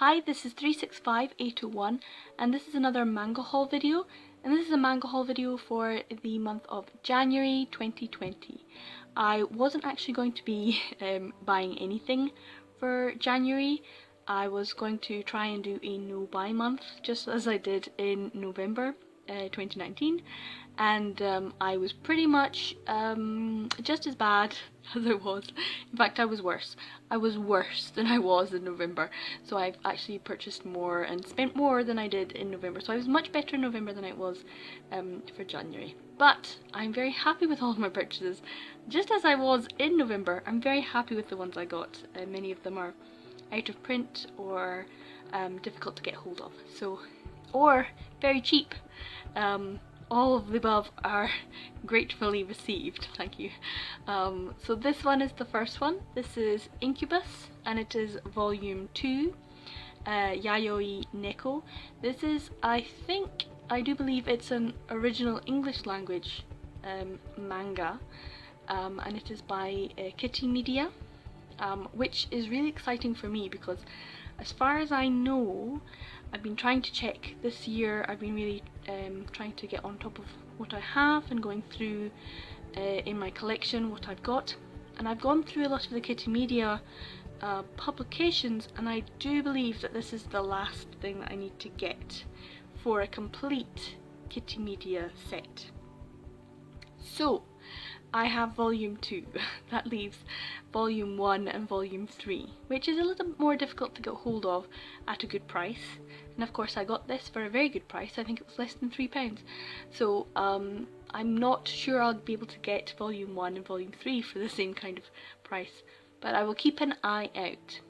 Hi, this is 365801 and this is another manga haul video, and this is a manga haul video for the month of January 2020. I wasn't actually going to be buying anything for January. I was going to try and do a no buy month just as I did in November 2019, and I was pretty much just as bad as I was. In fact, I was worse. I was worse than I was in November, so I've actually purchased more and spent more than I did in November, so I was much better in November than I was for January. But I'm very happy with all of my purchases. Just as I was in November, I'm very happy with the ones I got. Many of them are out of print or difficult to get hold of, or very cheap. All of the above are gratefully received, thank you. So this one is the first one. This is Incubus and it is volume 2, Yayoi Neko. This is, I do believe it's an original English language manga, and it is by Kitty Media, which is really exciting for me because as far as I know, I've been trying to check this year. I've been really trying to get on top of what I have and going through in my collection what I've got, and I've gone through a lot of the Kitty Media publications, and I do believe that this is the last thing that I need to get for a complete Kitty Media set. So I have volume 2, that leaves volume 1 and volume 3, which is a little bit more difficult to get hold of at a good price. And of course I got this for a very good price. I think it was less than £3. So I'm not sure I'll be able to get volume 1 and volume 3 for the same kind of price, but I will keep an eye out.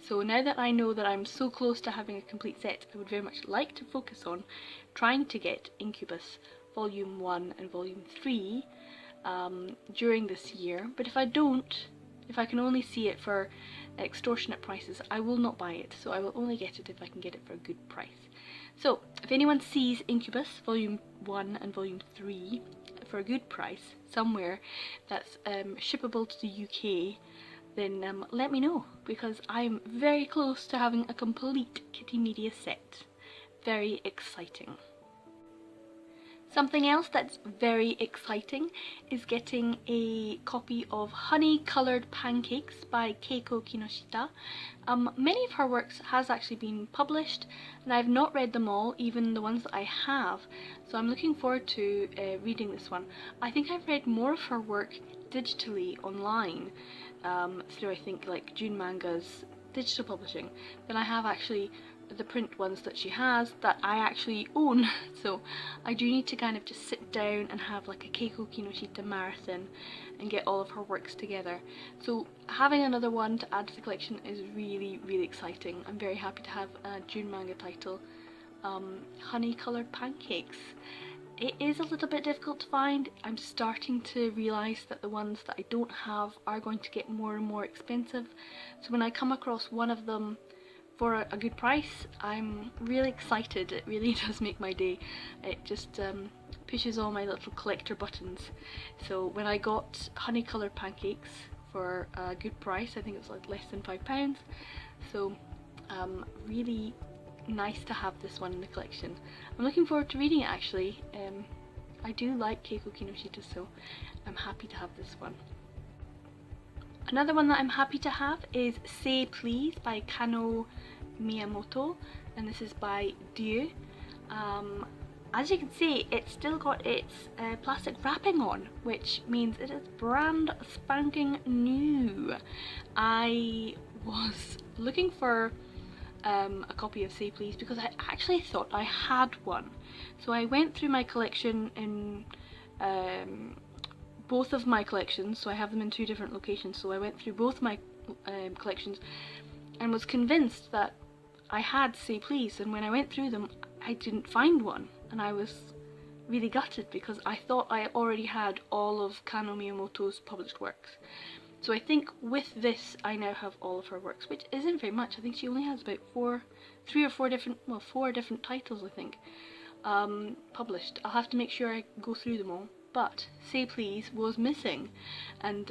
So now that I know that I'm so close to having a complete set, I would very much like to focus on trying to get Incubus volume 1 and volume 3 during this year. But if I don't, if I can only see it for extortionate prices, I will not buy it. So I will only get it if I can get it for a good price. So if anyone sees Incubus volume 1 and volume 3 for a good price somewhere that's shippable to the UK, then let me know, because I'm very close to having a complete Kitty Media set. Very exciting. Something else that's very exciting is getting a copy of Honey Coloured Pancakes by Keiko Kinoshita. Many of her works has actually been published, and I've not read them all, even the ones that I have, so I'm looking forward to reading this one. I think I've read more of her work digitally online through, I think, like June Manga's digital publishing than I have actually the print ones that she has that I actually own. So I do need to kind of just sit down and have like a Keiko Kinoshita marathon and get all of her works together. So having another one to add to the collection is really, really exciting. I'm very happy to have a June Manga title, Honey Coloured Pancakes. It is a little bit difficult to find. I'm starting to realise that the ones that I don't have are going to get more and more expensive. So when I come across one of them for a good price, I'm really excited. It really does make my day. It just pushes all my little collector buttons. So when I got Honey Coloured Pancakes for a good price, I think it was like less than £5, so really nice to have this one in the collection. I'm looking forward to reading it actually. I do like Keiko Kinoshita, so I'm happy to have this one. Another one that I'm happy to have is Say Please by Kano Miyamoto, and this is by Dieu. As you can see, it's still got its plastic wrapping on, which means it is brand spanking new. I was looking for a copy of Say Please because I actually thought I had one. So I went through my collection in both of my collections, so I have them in 2 different locations, so I went through both my collections and was convinced that I had Say Please, and when I went through them I didn't find one, and I was really gutted because I thought I already had all of Kano Miyamoto's published works. So I think with this I now have all of her works, which isn't very much. I think she only has about 4 different titles, I think, published. I'll have to make sure I go through them all. But Say Please was missing, and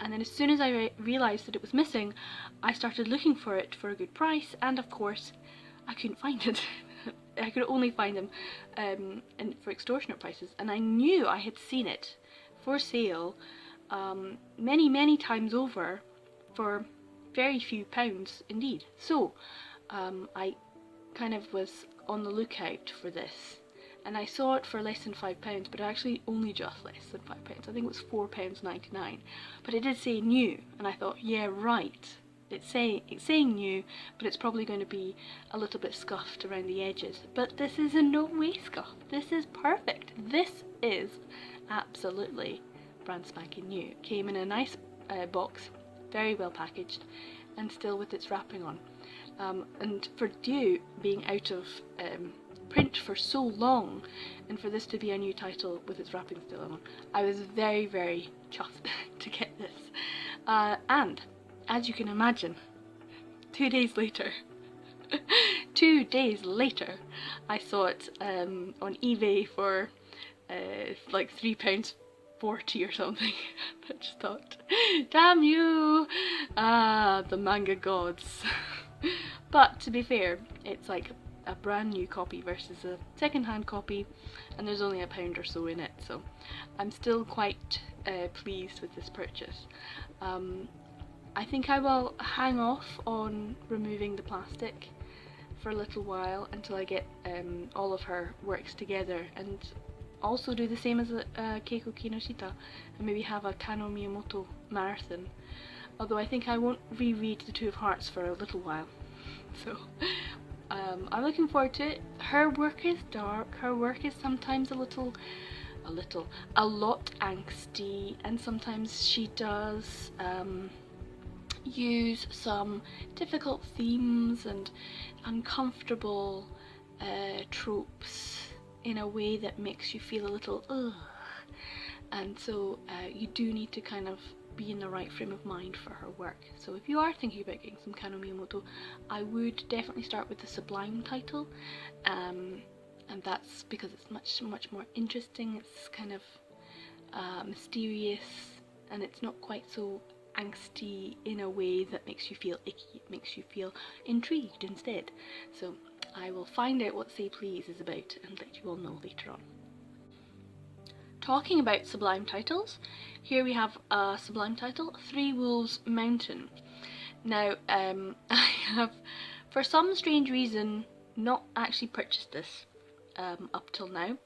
And then as soon as I realised that it was missing, I started looking for it for a good price, and of course I couldn't find it. I could only find them for extortionate prices, and I knew I had seen it for sale many times over for very few pounds indeed. So I kind of was on the lookout for this, and I saw it for less than £5, but actually only just less than £5. I think it was £4.99, but it did say new, and I thought, yeah, right. It's saying new, but it's probably going to be a little bit scuffed around the edges. But this is in no way scuffed. This is perfect. This is absolutely brand spanking new. It came in a nice box, very well packaged, and still with its wrapping on. And for Dew being out of print for so long, and for this to be a new title with its wrapping still on, I was very chuffed to get this. And as you can imagine, 2 days later, 2 days later, I saw it on eBay for like £3.40 or something. I just thought, damn you, the manga gods. But to be fair, it's like a brand new copy versus a second-hand copy, and there's only £1 or so in it, so I'm still quite pleased with this purchase. I think I will hang off on removing the plastic for a little while until I get all of her works together, and also do the same as Keiko Kinoshita and maybe have a Kano Miyamoto marathon. Although I think I won't reread the Two of Hearts for a little while. So I'm looking forward to it. Her work is dark, her work is sometimes a lot angsty, and sometimes she does use some difficult themes and uncomfortable tropes in a way that makes you feel a little ugh. And so you do need to kind of be in the right frame of mind for her work. So if you are thinking about getting some Kano Miyamoto, I would definitely start with the Sublime title, and that's because it's much more interesting. It's kind of mysterious, and it's not quite so angsty in a way that makes you feel icky. It makes you feel intrigued instead. So I will find out what Say Please is about and let you all know later on. Talking about Sublime titles, here we have a Sublime title, Three Wolves Mountain. Now, I have, for some strange reason, not actually purchased this up till now.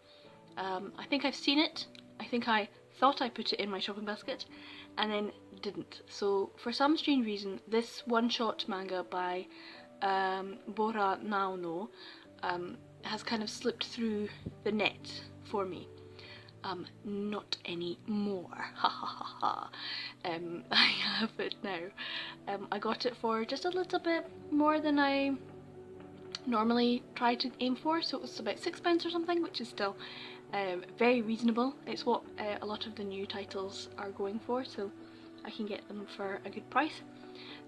I think I've seen it, I think I thought I put it in my shopping basket, and then didn't. So for some strange reason, this one-shot manga by Bora Naono has kind of slipped through the net for me. Not anymore. Ha ha ha ha. I have it now. I got it for just a little bit more than I normally try to aim for, so it was about £6 or something, which is still very reasonable. It's what a lot of the new titles are going for, so I can get them for a good price.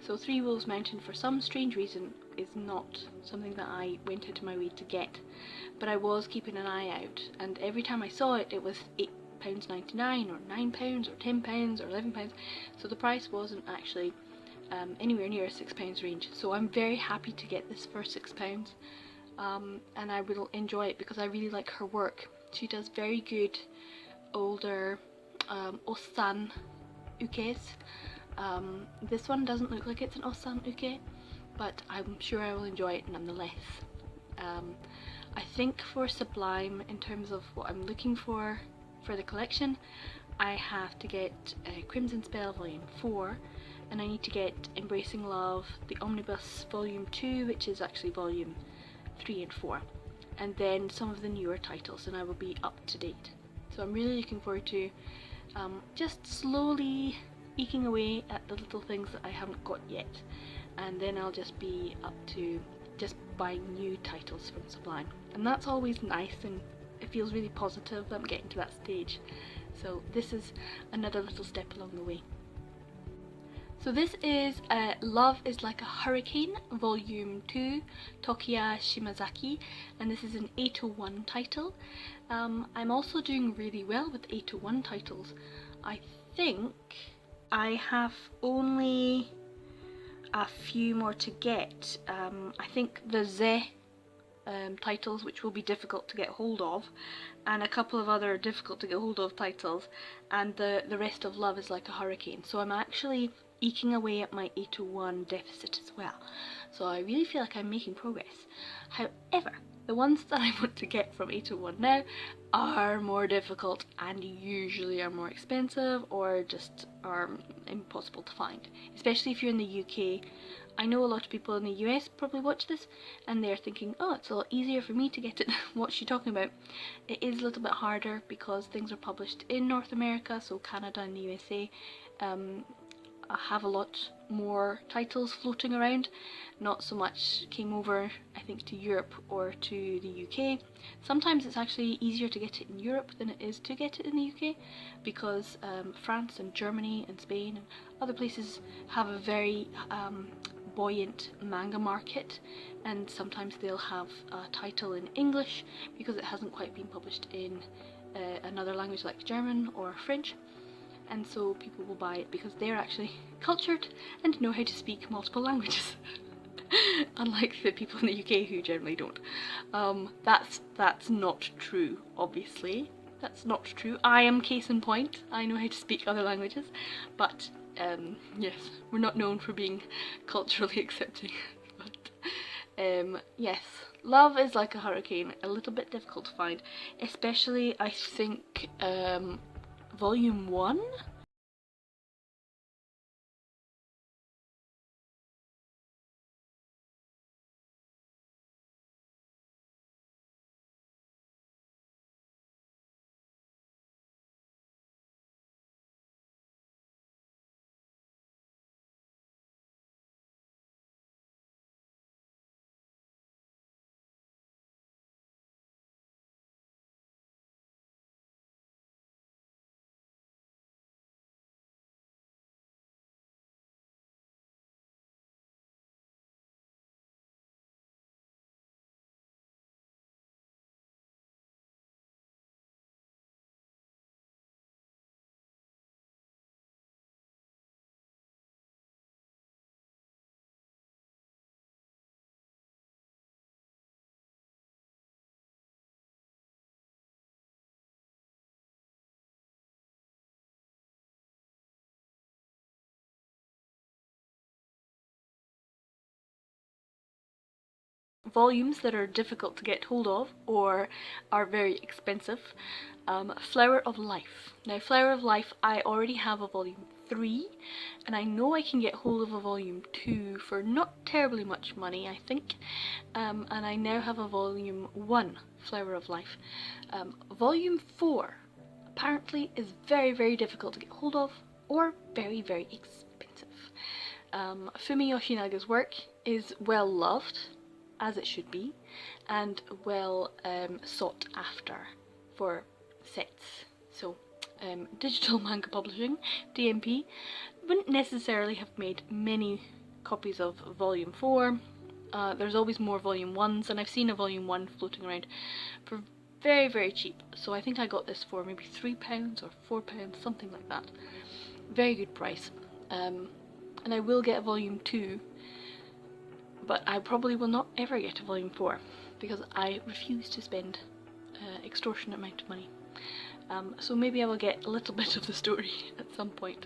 So Three Wolves Mountain, for some strange reason, is not something that I went out of my way to get, but I was keeping an eye out, and every time I saw it, it was £8.99 or £9 or £10 or £11, so the price wasn't actually anywhere near a £6 range. So I'm very happy to get this for £6, and I will enjoy it because I really like her work. She does very good older Osan ukes. This one doesn't look like it's an Osan uke, but I'm sure I will enjoy it nonetheless. I think for Sublime, in terms of what I'm looking for the collection, I have to get Crimson Spell Volume 4, and I need to get Embracing Love, the Omnibus Volume 2, which is actually Volume 3 and 4, and then some of the newer titles, and I will be up to date. So I'm really looking forward to just slowly eking away at the little things that I haven't got yet, and then I'll just be up to just buying new titles from Sublime, and that's always nice, and it feels really positive that I'm getting to that stage. So this is another little step along the way. So this is Love is Like a Hurricane, Volume 2, Tokiya Shimazaki, and this is an 801 title. I'm also doing really well with 801 titles. I think I have only a few more to get. I think the Z titles, which will be difficult to get hold of, and a couple of other difficult to get hold of titles, and the rest of Love is Like a Hurricane. So I'm actually eking away at my 801 deficit as well. So I really feel like I'm making progress. However, the ones that I want to get from 801 now are more difficult and usually are more expensive or just are impossible to find, especially if you're in the UK. I know a lot of people in the US probably watch this and they're thinking, oh, it's a lot easier for me to get it. What's she talking about? It is a little bit harder because things are published in North America, so Canada and the USA have a lot more titles floating around. Not so much came over, I think, to Europe or to the UK. Sometimes it's actually easier to get it in Europe than it is to get it in the UK because France and Germany and Spain and other places have a very buoyant manga market, and sometimes they'll have a title in English because it hasn't quite been published in another language like German or French, and so people will buy it because they're actually cultured and know how to speak multiple languages. Unlike the people in the UK who generally don't. That's not true, obviously. That's not true. I am case in point. I know how to speak other languages, but yes, we're not known for being culturally accepting. But yes, Love is Like a Hurricane, a little bit difficult to find, especially I think volume 1. Volumes that are difficult to get hold of or are very expensive. Flower of Life. Now, Flower of Life, I already have a volume 3, and I know I can get hold of a volume 2 for not terribly much money, I think. And I now have a volume 1, Flower of Life. Volume 4 apparently is very, very difficult to get hold of or very, very expensive. Fumi Yoshinaga's work is well loved, as it should be, and well sought after for sets. So digital manga publishing, DMP, wouldn't necessarily have made many copies of volume 4. There's always more volume 1s, and I've seen a volume 1 floating around for very, very cheap. So I think I got this for maybe £3 or £4, something like that. Very good price. And I will get a volume 2, but I probably will not ever get a volume 4 because I refuse to spend extortionate amount of money. So maybe I will get a little bit of the story at some point,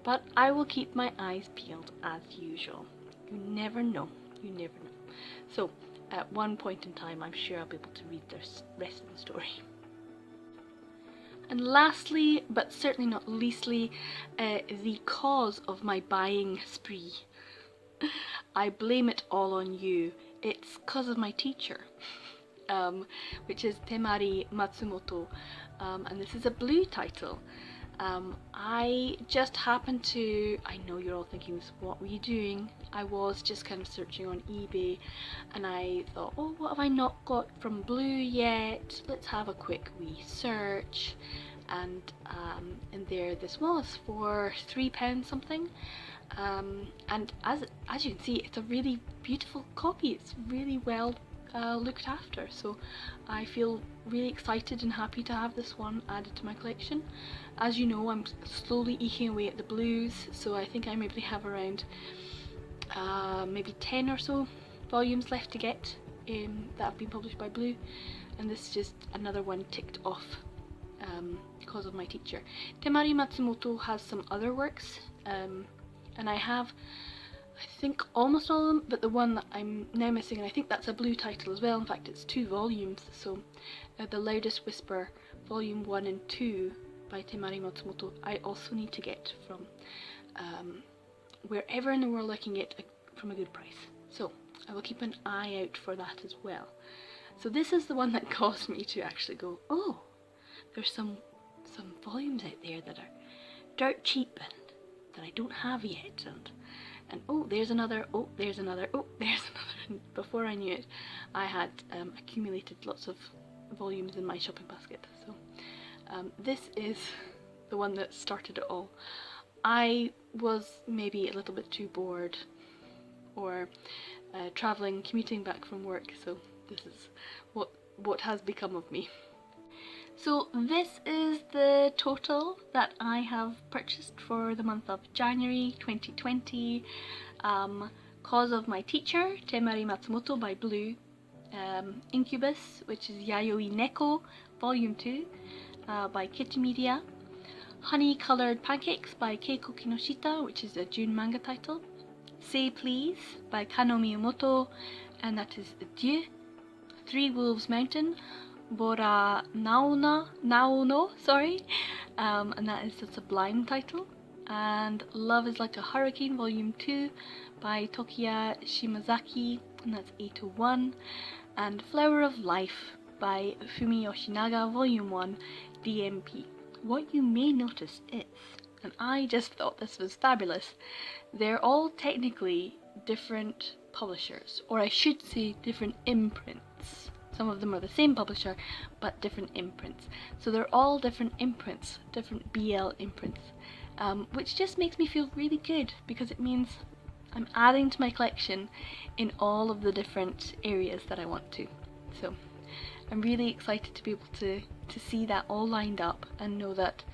but I will keep my eyes peeled as usual. You never know, you never know. So at one point in time I'm sure I'll be able to read the rest of the story. And lastly, but certainly not leastly, the cause of my buying spree. I blame it all on you. It's cause of my teacher, which is Temari Matsumoto, and this is a blue title. I just happened to, I know you're all thinking, what were you doing? I was just kind of searching on eBay, and I thought, oh, what have I not got from blue yet? Let's have a quick wee search. And there this was for £3 something. And as you can see, it's a really beautiful copy. It's really well looked after. So I feel really excited and happy to have this one added to my collection. As you know, I'm slowly eking away at the blues, so I think I maybe have around maybe 10 or so volumes left to get that have been published by Blue, and this is just another one ticked off because of my teacher. Temari Matsumoto has some other works, and I have, I think, almost all of them, but the one that I'm now missing, and I think that's a Blue title as well, in fact it's 2 volumes, so The Loudest Whisper Volume 1 and 2 by Temari Matsumoto I also need to get from wherever in the world I can get from a good price. So I will keep an eye out for that as well. So this is the one that caused me to actually go, oh, there's some volumes out there that are dirt cheap and that I don't have yet, and oh, there's another, oh, there's another, oh, there's another. And before I knew it, I had accumulated lots of volumes in my shopping basket. So this is the one that started it all. I was maybe a little bit too bored, or travelling, commuting back from work, so this is what has become of me. So this is the total that I have purchased for the month of January 2020. Cause of My Teacher, Temari Matsumoto by Blue. Incubus, which is Yayoi Neko, Volume 2 by Kitty Media. Honey Coloured Pancakes by Keiko Kinoshita, which is a June manga title. Say Please by Kano Miyamoto, and that is Dieu. Three Wolves Mountain, Bora Naono, sorry, and that is a Sublime title. And Love is Like a Hurricane Volume 2 by Tokiya Shimazaki, and that's 801. And Flower of Life by Fumi Yoshinaga Volume 1 DMP. What you may notice is, and I just thought this was fabulous, they're all technically different publishers, or I should say different imprints. Some of them are the same publisher, but different imprints. So they're all different imprints, different BL imprints, which just makes me feel really good, because it means I'm adding to my collection in all of the different areas that I want to. So I'm really excited to be able to see that all lined up and know that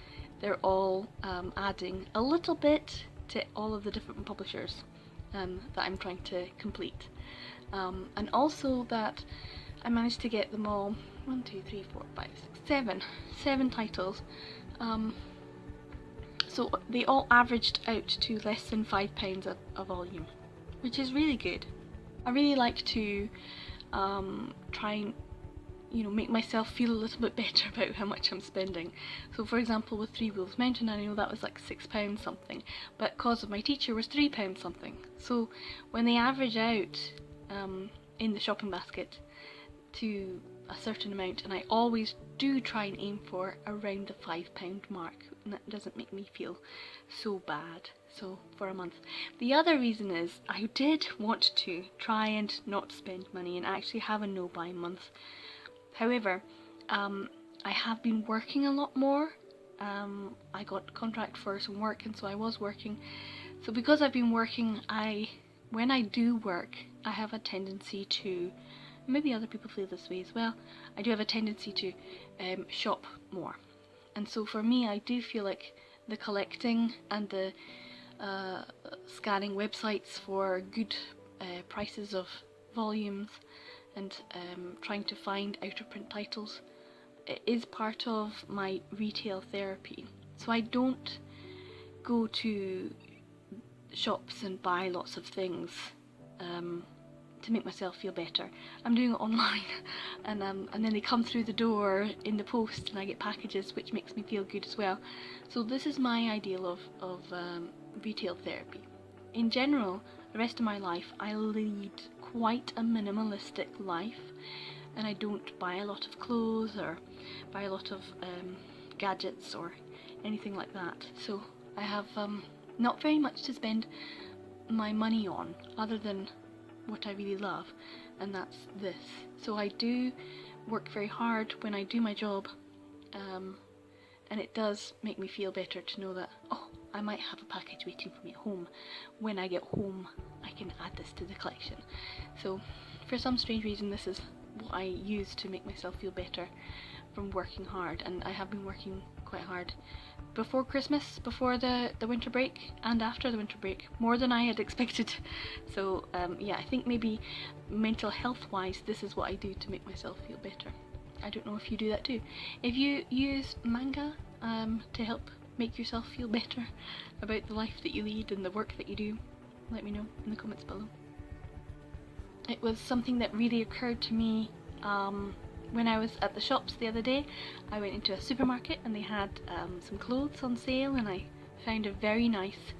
they're all adding a little bit to all of the different publishers that I'm trying to complete. And also that I managed to get them all, 1, 2, 3, 4, 5, 6, 7 titles. So they all averaged out to less than £5 a volume, which is really good. I really like to try and make myself feel a little bit better about how much I'm spending. So for example, with Three Wolves Mountain, I know that was like £6 something, but Cause of My Teacher was £3 something. So when they average out in the shopping basket to a certain amount, and I always do try and aim for around the £5 mark, and that doesn't make me feel so bad. So for a month. The other reason is I did want to try and not spend money and actually have a no-buy month. However, I have been working a lot more. I got contract for some work, and so I was working. So because I've been working, when I do work, I have a tendency to, maybe other people feel this way as well, I do have a tendency to shop more. And so for me, I do feel like the collecting and the scanning websites for good prices of volumes and trying to find out of print titles is part of my retail therapy. So I don't go to shops and buy lots of things to make myself feel better. I'm doing it online, and then they come through the door in the post, and I get packages, which makes me feel good as well. So this is my ideal of retail therapy. In general, the rest of my life, I lead quite a minimalistic life, and I don't buy a lot of clothes or buy a lot of gadgets or anything like that. So I have not very much to spend my money on other than what I really love, and that's this. So I do work very hard when I do my job, and it does make me feel better to know that, oh, I might have a package waiting for me at home. When I get home, I can add this to the collection. So for some strange reason, this is what I use to make myself feel better from working hard, and I have been working quite hard before Christmas, before the winter break, and after the winter break, more than I had expected. So yeah, I think maybe mental health wise, this is what I do to make myself feel better. I don't know if you do that too. If you use manga to help make yourself feel better about the life that you lead and the work that you do, let me know in the comments below. It was something that really occurred to me when I was at the shops the other day. I went into a supermarket and they had some clothes on sale, and I found a very nice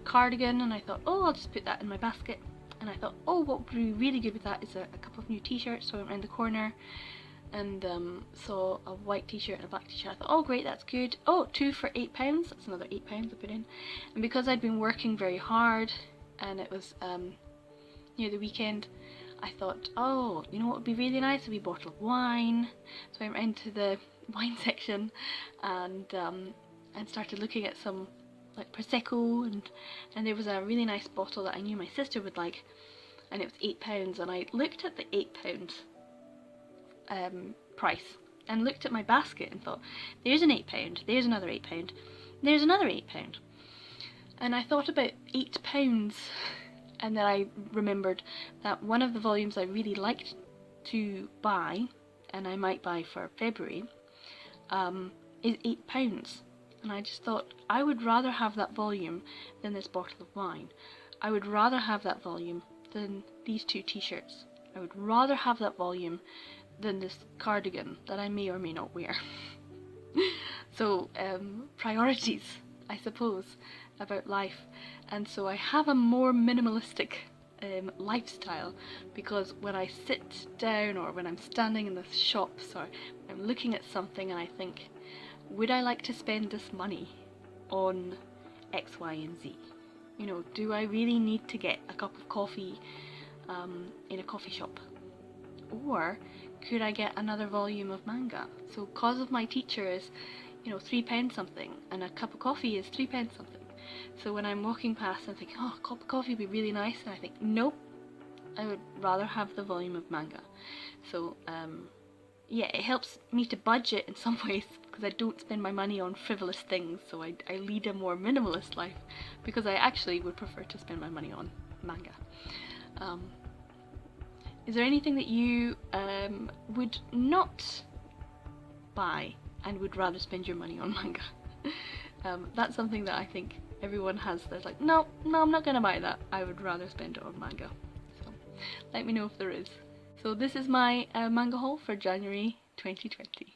cardigan, and I thought, oh, I'll just put that in my basket. And I thought, oh, what would be really good with that is a couple of new t-shirts. So I went around the corner and saw a white t-shirt and a black t-shirt. I thought, oh great, that's good. Oh, 2 for £8, that's another £8 I put in. And because I'd been working very hard and it was near the weekend, I thought, oh, you know what would be really nice? A wee bottle of wine. So I went into the wine section and started looking at some like Prosecco, and there was a really nice bottle that I knew my sister would like, and it was £8. And I looked at the £8 price and looked at my basket and thought, there's an £8, there's another £8, there's another £8. And I thought about £8, and then I remembered that one of the volumes I really liked to buy, and I might buy for February, is £8. And I just thought, I would rather have that volume than this bottle of wine. I would rather have that volume than these 2 t-shirts. I would rather have that volume than this cardigan that I may or may not wear. So priorities, I suppose, about life. And so I have a more minimalistic lifestyle, because when I sit down or when I'm standing in the shops or I'm looking at something and I think, would I like to spend this money on X, Y and Z? You know, do I really need to get a cup of coffee in a coffee shop? Or could I get another volume of manga? So cause of my teacher is, you know, £3 something, and a cup of coffee is £3 something. So when I'm walking past and thinking, oh, a cup of coffee would be really nice, and I think, nope, I would rather have the volume of manga. So yeah, it helps me to budget in some ways, because I don't spend my money on frivolous things, so I lead a more minimalist life, because I actually would prefer to spend my money on manga. Is there anything that you would not buy and would rather spend your money on manga? That's something that I think everyone has. They're like, no, I'm not gonna buy that. I would rather spend it on manga. So let me know if there is. So this is my manga haul for January 2020.